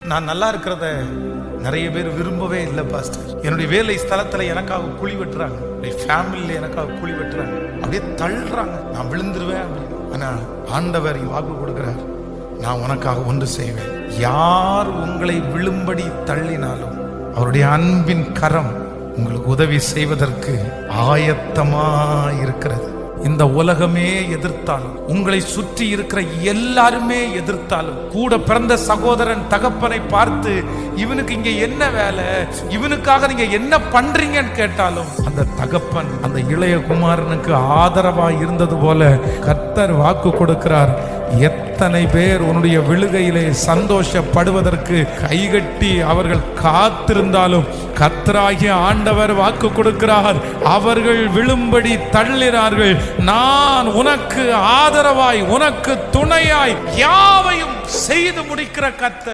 நான் நல்லா இருக்கிறத நிறைய பேர் விரும்பவே இல்லை பாஸ்டர். என்னுடைய வேலை ஸ்தலத்துல எனக்காக குழி வெட்டுறாங்க, என்னுடைய ஃபேமிலியில எனக்காக குழி வெட்டுறாங்க, அப்படியே தள்ளுறாங்க, நான் விழுந்துருவேன் அப்படின்னு. ஆனா ஆண்டவர் வாக்கு கொடுக்கிறார், நான் உனக்காக ஒன்று செய்வேன். யார் உங்களை விழும்படி தள்ளினாலும் அவருடைய அன்பின் கரம் உங்களுக்கு உதவி செய்வதற்கு ஆயத்தமா இருக்கிறது. இந்த உலகமே எதிர்த்தாலும், உங்களை சுற்றி இருக்கிற எல்லாருமே எதிர்த்தாலும், கூட பிறந்த சகோதரன் தகப்பனை பார்த்து இவனுக்கு இங்க என்ன வேலை, இவனுக்காக நீங்க என்ன பண்றீங்கன்னு கேட்டாலும் அந்த தகப்பன் அந்த இளைய குமாரனுக்கு ஆதரவா இருந்தது போல கர்த்தர் வாக்கு கொடுக்கிறார். எத்தனை பேர் உன்னுடைய விழுகையிலே சந்தோஷப்படுவதற்கு கைகட்டி அவர்கள் காத்திருந்தாலும் கர்த்தராகிய ஆண்டவர் வாக்கு கொடுக்கிறார், அவர்கள் விழும்படி தள்ளினார்கள், நான் உனக்கு ஆதரவாய் உனக்கு துணையாய் யாவையும் செய்து முடிக்கிற கர்த்தர்.